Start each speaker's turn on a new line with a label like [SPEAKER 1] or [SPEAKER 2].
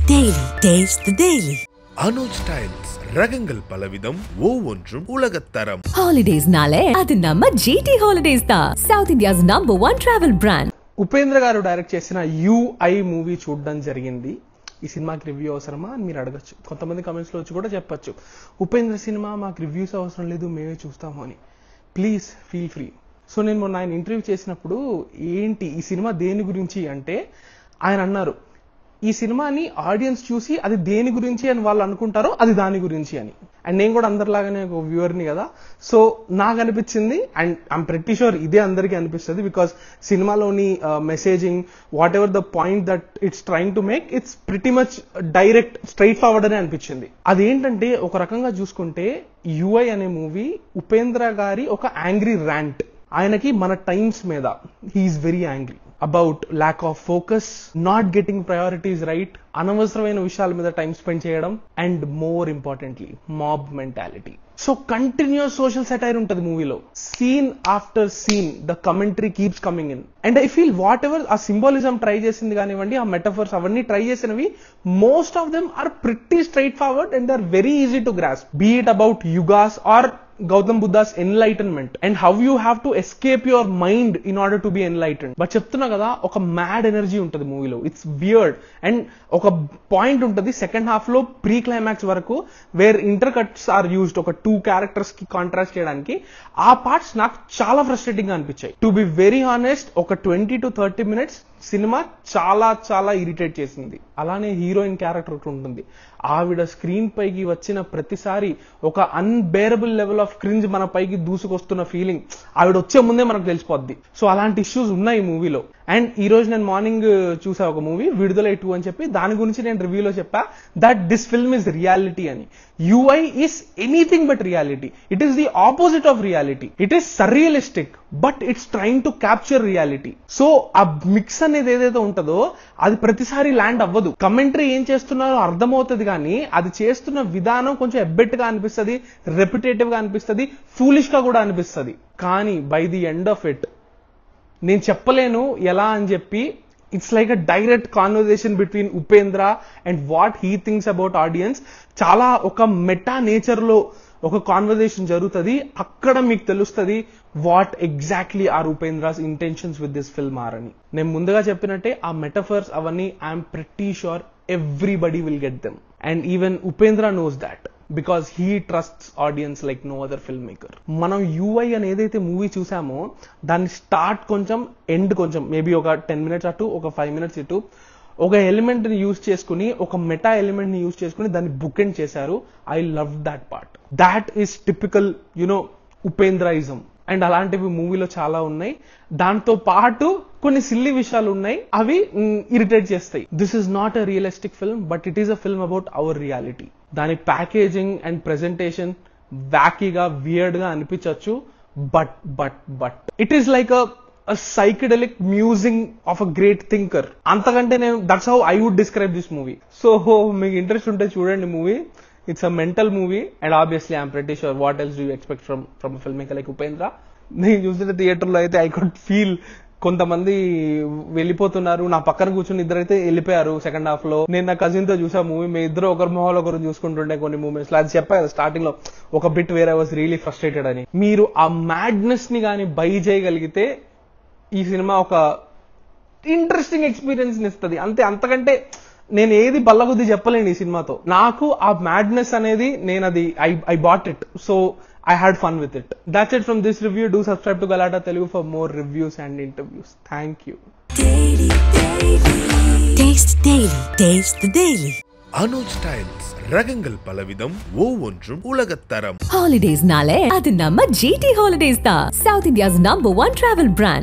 [SPEAKER 1] Daily. Taste the Daily.
[SPEAKER 2] Anuj Styles ரகங்கள் பலவிதம் ஒவ்வொன்றும் உலகத்தரம்.
[SPEAKER 3] Holidays நாளே அது நம்ம GT Holidays தான். South India's #1 travel brand.
[SPEAKER 4] Upendra గారు డైరెక్ట్ చేసిన UI మూవీ చూడడం జరిగింది. ఈ సినిమాకి రివ్యూ అవసరమా అని మీరు అడగచ్చు. కొంతమంది కమెంట్స్ లో వచ్చి కూడా చెప్పొచ్చు, ఉపేంద్ర సినిమా మాకు రివ్యూస్ అవసరం లేదు, మేమే చూస్తాము అని. Please feel free. సో నేను మొన్న ఆయన ఇంటర్వ్యూ చేసినప్పుడు ఏంటి ఈ సినిమా దేని గురించి అంటే ఆయన అన్నారు, ఈ సినిమాని ఆడియన్స్ చూసి అది దేని గురించి అని వాళ్ళు అనుకుంటారో అది దాని గురించి అని. అండ్ నేను కూడా అందరిలాగానే ఒక వ్యూవర్ని కదా, సో నాకు అనిపించింది అండ్ ఐఎమ్ ప్రెటీ షూర్ ఇదే అందరికీ అనిపిస్తుంది. బికాస్ సినిమాలోని messaging what ever the point that it's trying to make, it's pretty much direct straight forward అనే అనిపించింది. అదేంటంటే ఒక రకంగా చూసుకుంటే UI అనే మూవీ ఉపేంద్ర గారి ఒక యాంగ్రీ ర్యాంట్. ఆయనకి మన టైమ్స్ మీద he is very angry about lack of focus, not getting priorities right, అనవసరమైన విషయాల మీద టైం స్పెండ్ చేయడం, and more importantly mob mentality. So continuous social satire ఉంటుంది మూవీలో. Scene after scene the commentary keeps coming in. And I feel whatever ఆ symbolism try చేసింది కానివ్వండి, ఆ మెటఫర్స్ అవన్నీ ట్రై చేసినవి most of them are pretty straightforward and they are very easy to grasp. Be it about yugas or Gautam Buddha's enlightenment and how you have to escape your mind in order to be enlightened. But చెప్తున్నా కదా, ఒక mad energy ఉంటుంది మూవీలో. It's weird. And ఒక point ఉంటుంది second half లో pre climax వరకు where intercuts are used ఒక 2 క్యారెక్టర్స్ కి కాంట్రాస్ట్ చేయడానికి. ఆ పార్ట్స్ నాకు చాలా ఫ్రస్ట్రేటింగ్ గా అనిపించాయి. టు బి వెరీ హానెస్ట్, ఒక 20 to 30 minutes సినిమా చాలా చాలా ఇరిటేట్ చేసింది. అలానే హీరోయిన్ క్యారెక్టర్ ఉంటుంది. ఆవిడ స్క్రీన్ పైకి వచ్చిన ప్రతిసారి ఒక అన్బేరబుల్ లెవెల్ ఆఫ్ క్రింజ్ మన పైకి దూసుకొస్తున్న ఫీలింగ్ ఆవిడ వచ్చే ముందే మనకు తెలిసిపోద్ది. సో అలాంటి ఇష్యూస్ ఉన్నాయి ఈ మూవీలో. అండ్ ఈ రోజు నేను మార్నింగ్ చూసా ఒక మూవీ విడుదలై 2 అని చెప్పి, దాని గురించి నేను రివ్యూలో చెప్పా that this film is reality అని. UI is anything but reality. It is the opposite of reality. It is surrealistic, but it's trying to capture reality. So ఆ మిక్స్ అనేది ఏదైతే ఉంటుందో అది ప్రతిసారి ల్యాండ్ అవ్వదు. కమెంటరీ ఏం చేస్తున్నారో అర్థమవుతుంది, కానీ అది చేస్తున్న విధానం కొంచెం ఎబ్బెట్ గా అనిపిస్తుంది, రెప్యుటేటివ్ గా అనిపిస్తుంది, ఫూలిష్ గా కూడా అనిపిస్తుంది. కానీ by the end of it నేను చెప్పలేను ఎలా అని చెప్పి, it's like a direct conversation between Upendra and what he thinks about audience. చాలా ఒక మెటా నేచర్ లో ఒక కాన్వర్సేషన్ జరుగుతుంది. అక్కడ మీకు తెలుస్తుంది what exactly are Upendra's intentions with this film are అని. నేను ముందుగా చెప్పినట్టే ఆ మెటఫర్స్ అవన్నీ I'm pretty sure everybody will get them. And even Upendra knows that because he trusts audience like no other film maker. మనం UI అని ఏదైతే మూవీ చూసామో దాన్ని స్టార్ట్ కొంచెం ఎండ్ కొంచెం మేబీ ఒక 10 minutes అటు ఒక 5 minutes ఇటు ఒక ఎలిమెంట్ ని యూజ్ చేసుకుని, ఒక మెటా ఎలిమెంట్ ని యూజ్ చేసుకుని దాన్ని బుక్ ఎండ్ చేశారు. I love that part. That is typical Upendraism. And అలాంటివి మూవీలో చాలా ఉన్నాయి. దాంతో పాటు కొన్ని సిల్లీ విషయాలు ఉన్నాయి, అవి ఇరిటేట్ చేస్తాయి. This is not a realistic film, but it is a film about our reality. దాని ప్యాకేజింగ్ అండ్ ప్రెజెంటేషన్ వ్యాకీగా వియర్డ్ గా అనిపించవచ్చు, but but but it is like a psychedelic musing of a great thinker. అంతకంటే నేను that's how I would describe this movie. So మీకు interest ఉంటే చూడండి movie. It's a mental movie and obviously I'm pretty sure what else do you expect from a film maker like Upendra. నేను చూసిన theatre లో అయితే I could feel కొంతమంది వెళ్ళిపోతున్నారు. నా పక్కన కూర్చుని ఇద్దరైతే వెళ్ళిపోయారు సెకండ్ హాఫ్ లో. నేను నా కజిన్ తో చూసా మూవీ. మేము ఇద్దరు ఒకరి మొహాలు ఒకరు చూసుకుంటుండే కొన్ని మూమెంట్స్ లో. అది చెప్పా కదా స్టార్టింగ్ లో ఒక bit where I was really frustrated అని. మీరు ఆ మ్యాడ్నెస్ ని కానీ బై చేయగలిగితే ఈ సినిమా ఒక ఇంట్రెస్టింగ్ ఎక్స్పీరియన్స్ ఇస్తుంది అంతే. అంతకంటే నేను ఏది బల్లగుద్ది చెప్పలేను ఈ సినిమాతో. నాకు ఆ మ్యాడ్నెస్ అనేది నేను అది I bought it. So I had fun with it. That's it from this review. Do subscribe to Galata Telugu for more reviews and interviews. Thank you.
[SPEAKER 1] Daily. Taste Daily. Taste the Daily.
[SPEAKER 2] Anuj Styles ரகங்கள் பலவிதம் ஒவ்வொன்றும் உலகத்தரம்.
[SPEAKER 3] Holidays நாளே அது நம்ம GT Holidays தான். South India's #1 travel brand.